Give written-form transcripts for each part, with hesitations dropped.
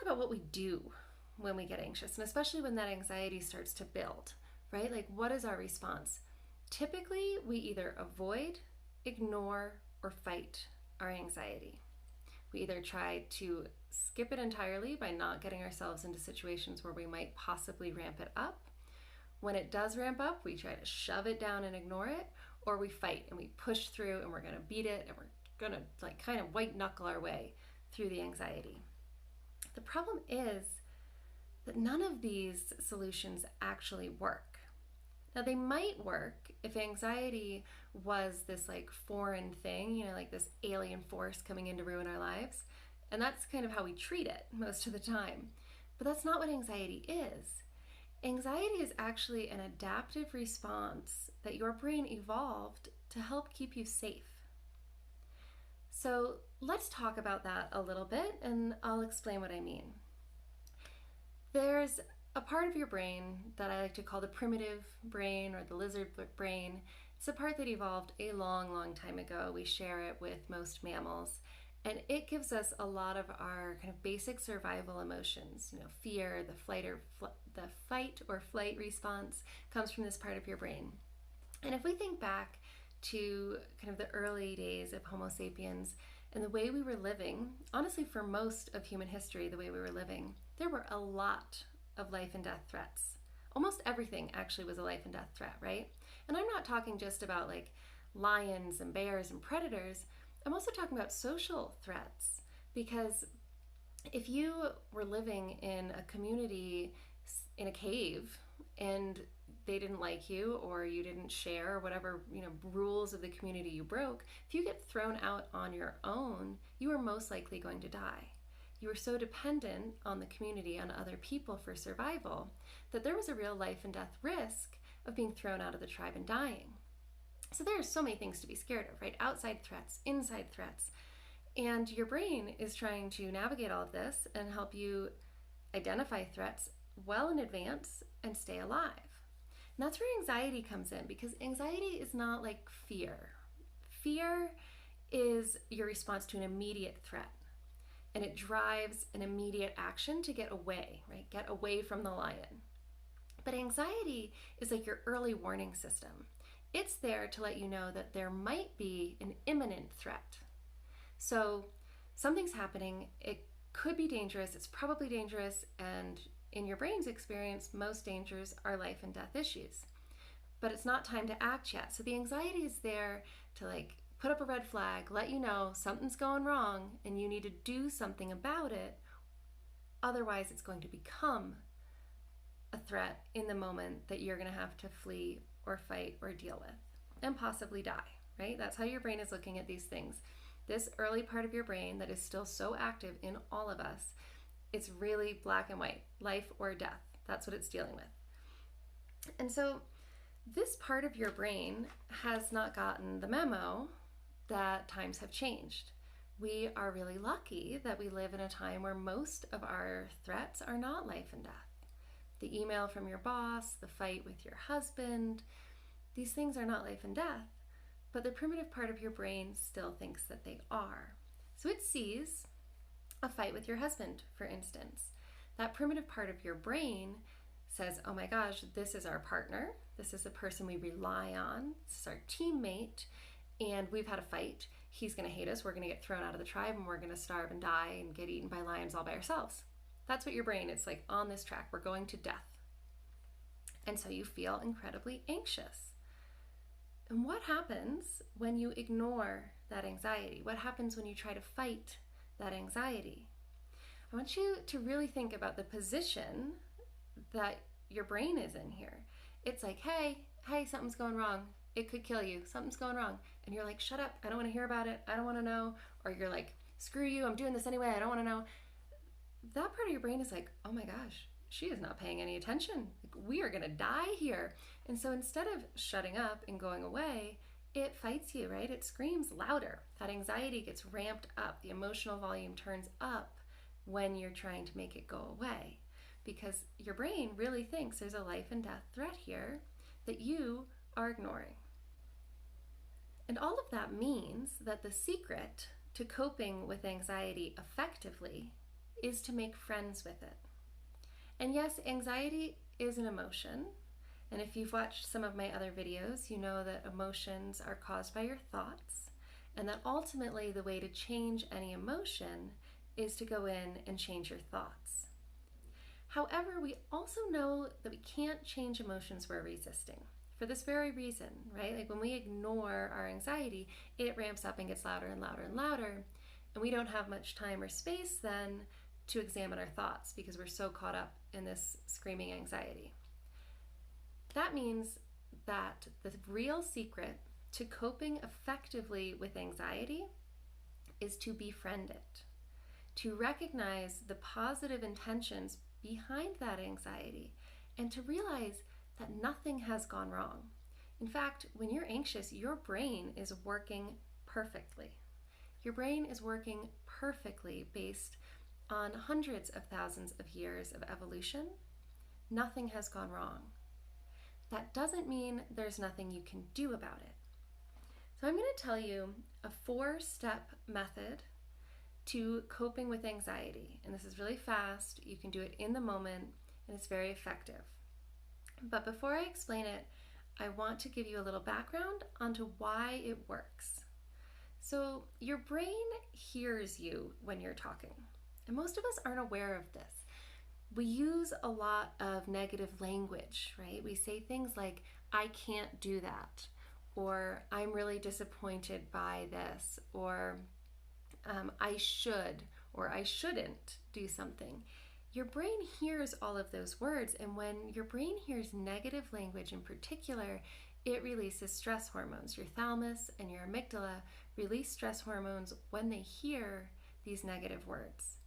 about what we do when we get anxious, and especially when that anxiety starts to build, right? Like, what is our response? Typically, we either avoid, ignore, or fight our anxiety. We either try to skip it entirely by not getting ourselves into situations where we might possibly ramp it up. When it does ramp up, we try to shove it down and ignore it, or we fight and we push through and we're going to beat it and we're going to like kind of white knuckle our way through the anxiety. The problem is that none of these solutions actually work. Now, they might work if anxiety was this like foreign thing, you know, like this alien force coming in to ruin our lives. And that's kind of how we treat it most of the time. But that's not what anxiety is. Anxiety is actually an adaptive response that your brain evolved to help keep you safe. So let's talk about that a little bit, and I'll explain what I mean. There's a part of your brain that I like to call the primitive brain or the lizard brain. It's a part that evolved a long, long time ago. We share it with most mammals, and it gives us a lot of our kind of basic survival emotions. You know, fear, the fight or flight response comes from this part of your brain. And if we think back to kind of the early days of Homo sapiens and the way we were living, honestly, for most of human history, the way we were living, there were a lot of life and death threats. Almost everything actually was a life and death threat, right? And I'm not talking just about like lions and bears and predators. I'm also talking about social threats, because if you were living in a community in a cave and they didn't like you, or you didn't share, or whatever, you know, rules of the community you broke, if you get thrown out on your own, you are most likely going to die. You were so dependent on the community, on other people for survival, that there was a real life and death risk of being thrown out of the tribe and dying. So there are so many things to be scared of, right? Outside threats, inside threats. And your brain is trying to navigate all of this and help you identify threats well in advance and stay alive. And that's where anxiety comes in, because anxiety is not like fear. Fear is your response to an immediate threat. And it drives an immediate action to get away, right? Get away from the lion. But anxiety is like your early warning system. It's there to let you know that there might be an imminent threat. So something's happening, it could be dangerous, it's probably dangerous, and in your brain's experience, most dangers are life and death issues. But it's not time to act yet. So the anxiety is there to like put up a red flag, let you know something's going wrong and you need to do something about it. Otherwise, it's going to become a threat in the moment that you're going to have to flee or fight or deal with and possibly die, right? That's how your brain is looking at these things. This early part of your brain that is still so active in all of us, it's really black and white, life or death. That's what it's dealing with. And so this part of your brain has not gotten the memo that times have changed. We are really lucky that we live in a time where most of our threats are not life and death. The email from your boss, the fight with your husband, these things are not life and death, but the primitive part of your brain still thinks that they are. So it sees a fight with your husband, for instance. That primitive part of your brain says, oh my gosh, this is our partner. This is the person we rely on. This is our teammate. And we've had a fight. He's going to hate us. We're going to get thrown out of the tribe and we're going to starve and die and get eaten by lions all by ourselves. That's what your brain is like, on this track. We're going to death. And so you feel incredibly anxious. And what happens when you ignore that anxiety? What happens when you try to fight that anxiety? I want you to really think about the position that your brain is in here. It's like, hey, something's going wrong. It could kill you. Something's going wrong. And you're like, shut up. I don't want to hear about it. I don't want to know. Or you're like, screw you. I'm doing this anyway. I don't want to know. That part of your brain is like, oh my gosh, she is not paying any attention. Like, we are going to die here. And so instead of shutting up and going away, it fights you, right? It screams louder. That anxiety gets ramped up. The emotional volume turns up when you're trying to make it go away, because your brain really thinks there's a life and death threat here that you are ignoring. And all of that means that the secret to coping with anxiety effectively is to make friends with it. And yes, anxiety is an emotion. And if you've watched some of my other videos, you know that emotions are caused by your thoughts, and that ultimately the way to change any emotion is to go in and change your thoughts. However, we also know that we can't change emotions we're resisting for this very reason, right? Like when we ignore our anxiety, it ramps up and gets louder and louder and louder, and we don't have much time or space then to examine our thoughts because we're so caught up in this screaming anxiety. That means that the real secret to coping effectively with anxiety is to befriend it, to recognize the positive intentions behind that anxiety, and to realize that nothing has gone wrong. In fact, when you're anxious, your brain is working perfectly. Your brain is working perfectly based on hundreds of thousands of years of evolution. Nothing has gone wrong. That doesn't mean there's nothing you can do about it. So I'm going to tell you a 4-step method to coping with anxiety. And this is really fast. You can do it in the moment, and it's very effective. But before I explain it, I want to give you a little background onto why it works. So your brain hears you when you're talking, and most of us aren't aware of this. We use a lot of negative language, right? We say things like, I can't do that, or I'm really disappointed by this, or I should or I shouldn't do something. Your brain hears all of those words, and when your brain hears negative language in particular, it releases stress hormones. Your thalamus and your amygdala release stress hormones when they hear these negative words.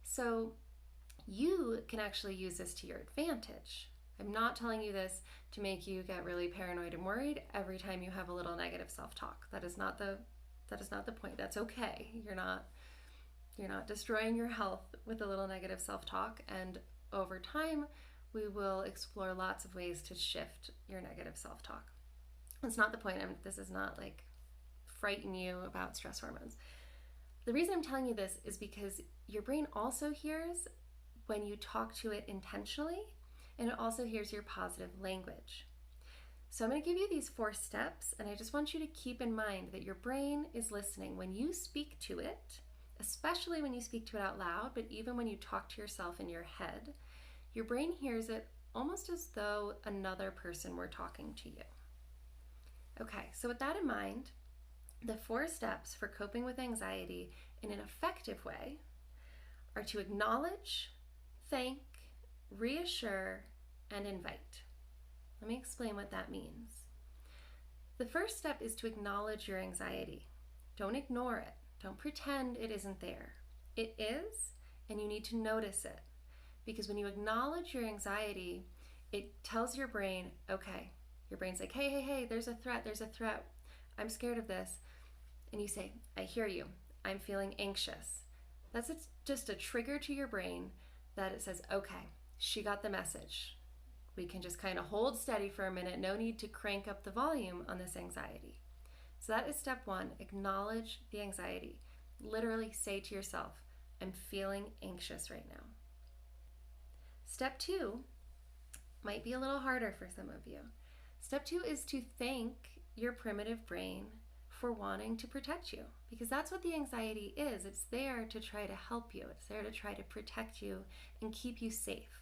So you can actually use this to your advantage. I'm not telling you this to make you get really paranoid and worried every time you have a little negative self-talk. That is not the point. That's okay. You're not destroying your health with a little negative self-talk, and over time we will explore lots of ways to shift your negative self-talk. That's not the point. This is not like frighten you about stress hormones. The reason I'm telling you this is because your brain also hears when you talk to it intentionally, and it also hears your positive language. So I'm going to give you these 4 steps, and I just want you to keep in mind that your brain is listening when you speak to it, especially when you speak to it out loud, but even when you talk to yourself in your head, your brain hears it almost as though another person were talking to you. Okay, so with that in mind, the 4 steps for coping with anxiety in an effective way are to acknowledge, thank, reassure, and invite. Let me explain what that means. The first step is to acknowledge your anxiety. Don't ignore it. Don't pretend it isn't there. It is, and you need to notice it. Because when you acknowledge your anxiety, it tells your brain, okay, your brain's like, hey, there's a threat. I'm scared of this. And you say, I hear you. I'm feeling anxious. That's just a trigger to your brain that it says, okay, she got the message. We can just kind of hold steady for a minute. No need to crank up the volume on this anxiety. So that is step 1. Acknowledge the anxiety. Literally say to yourself, I'm feeling anxious right now. Step 2 might be a little harder for some of you. Step 2 is to thank your primitive brain for wanting to protect you, because that's what the anxiety is. It's there to try to help you. It's there to try to protect you and keep you safe.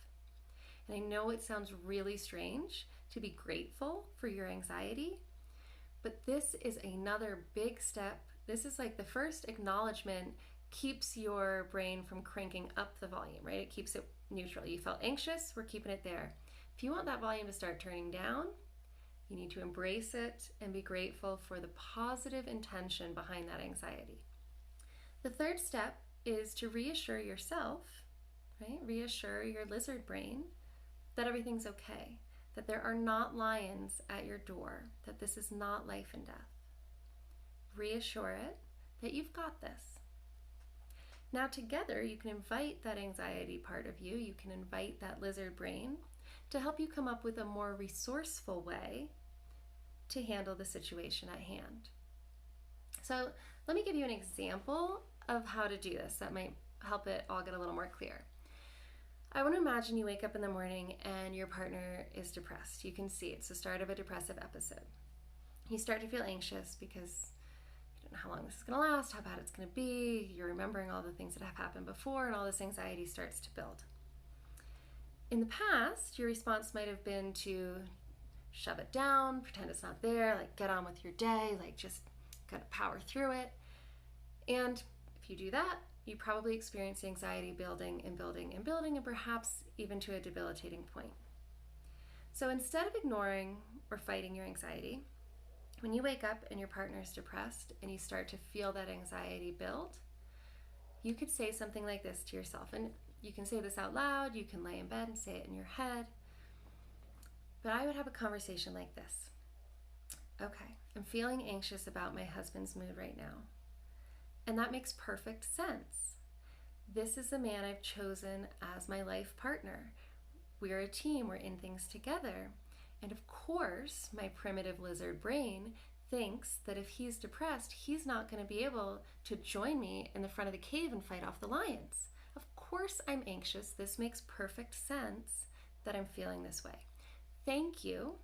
And I know it sounds really strange to be grateful for your anxiety, but this is another big step. This is like the first acknowledgement keeps your brain from cranking up the volume, right? It keeps it neutral. You felt anxious, we're keeping it there. If you want that volume to start turning down, you need to embrace it and be grateful for the positive intention behind that anxiety. The third step is to reassure yourself, right? Reassure your lizard brain that everything's okay, that there are not lions at your door, that this is not life and death. Reassure it that you've got this. Now together you can invite that anxiety part of you, you can invite that lizard brain to help you come up with a more resourceful way to handle the situation at hand. So let me give you an example of how to do this that might help it all get a little more clear. I want to imagine you wake up in the morning and your partner is depressed. You can see it's the start of a depressive episode. You start to feel anxious because you don't know how long this is going to last, how bad it's going to be. You're remembering all the things that have happened before, and all this anxiety starts to build. In the past, your response might have been to shove it down, pretend it's not there, like get on with your day, like just gotta power through it. And if you do that, you probably experience anxiety building and building and building, and perhaps even to a debilitating point. So instead of ignoring or fighting your anxiety, when you wake up and your partner is depressed and you start to feel that anxiety build, you could say something like this to yourself. And you can say this out loud, you can lay in bed and say it in your head. But I would have a conversation like this. Okay, I'm feeling anxious about my husband's mood right now. And that makes perfect sense. This is the man I've chosen as my life partner. We're a team, we're in things together. And of course, my primitive lizard brain thinks that if he's depressed, he's not going to be able to join me in the front of the cave and fight off the lions. Of course I'm anxious. This makes perfect sense that I'm feeling this way. Thank you,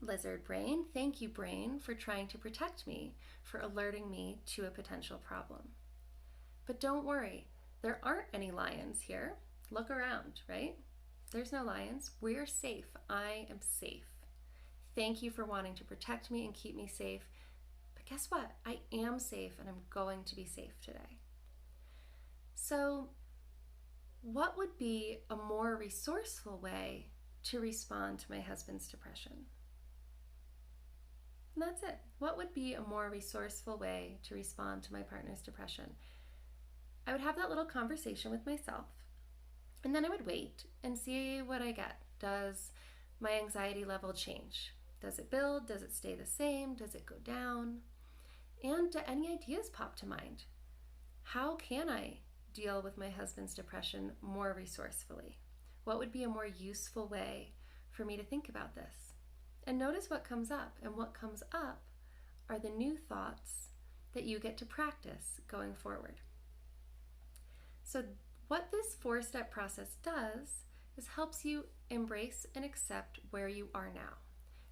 lizard brain. Thank you, brain, for trying to protect me, for alerting me to a potential problem. But don't worry, there aren't any lions here. Look around, right? There's no lions. We're safe. I am safe. Thank you for wanting to protect me and keep me safe. But guess what? I am safe, and I'm going to be safe today. So, what would be a more resourceful way to respond to my husband's depression? And that's it. What would be a more resourceful way to respond to my partner's depression? I would have that little conversation with myself, and then I would wait and see what I get. Does my anxiety level change? Does it build? Does it stay the same? Does it go down? And do any ideas pop to mind? How can I deal with my husband's depression more resourcefully? What would be a more useful way for me to think about this? And notice what comes up. And what comes up are the new thoughts that you get to practice going forward. So what this 4-step process does is helps you embrace and accept where you are now.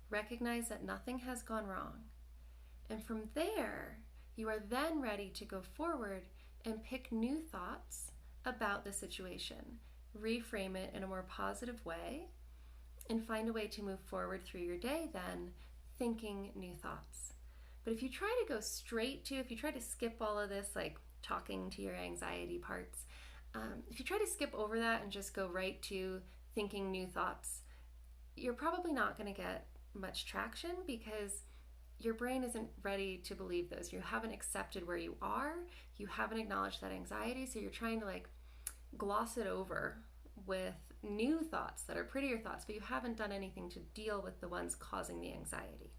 Recognize that nothing has gone wrong. And from there, you are then ready to go forward and pick new thoughts about the situation, reframe it in a more positive way, and find a way to move forward through your day then, thinking new thoughts. But if you try to go straight to, if you try to skip all of this, like talking to your anxiety parts, if you try to skip over that and just go right to thinking new thoughts, you're probably not going to get much traction because your brain isn't ready to believe those. You haven't accepted where you are. You haven't acknowledged that anxiety. So you're trying to like gloss it over with new thoughts that are prettier thoughts, but you haven't done anything to deal with the ones causing the anxiety.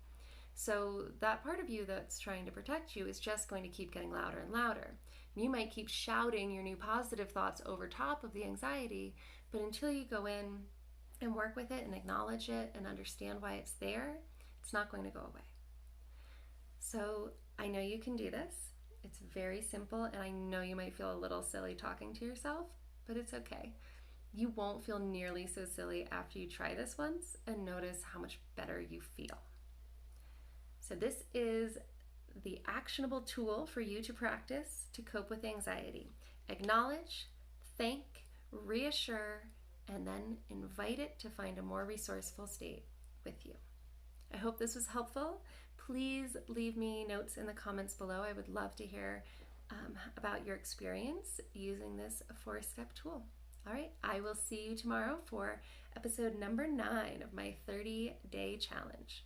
So that part of you that's trying to protect you is just going to keep getting louder and louder. And you might keep shouting your new positive thoughts over top of the anxiety, but until you go in and work with it and acknowledge it and understand why it's there, it's not going to go away. So I know you can do this. It's very simple, and I know you might feel a little silly talking to yourself, but it's okay. You won't feel nearly so silly after you try this once and notice how much better you feel. So this is the actionable tool for you to practice to cope with anxiety. Acknowledge, thank, reassure, and then invite it to find a more resourceful state with you. I hope this was helpful. Please leave me notes in the comments below. I would love to hear about your experience using this 4-step tool. All right, I will see you tomorrow for episode number 9 of my 30-day challenge.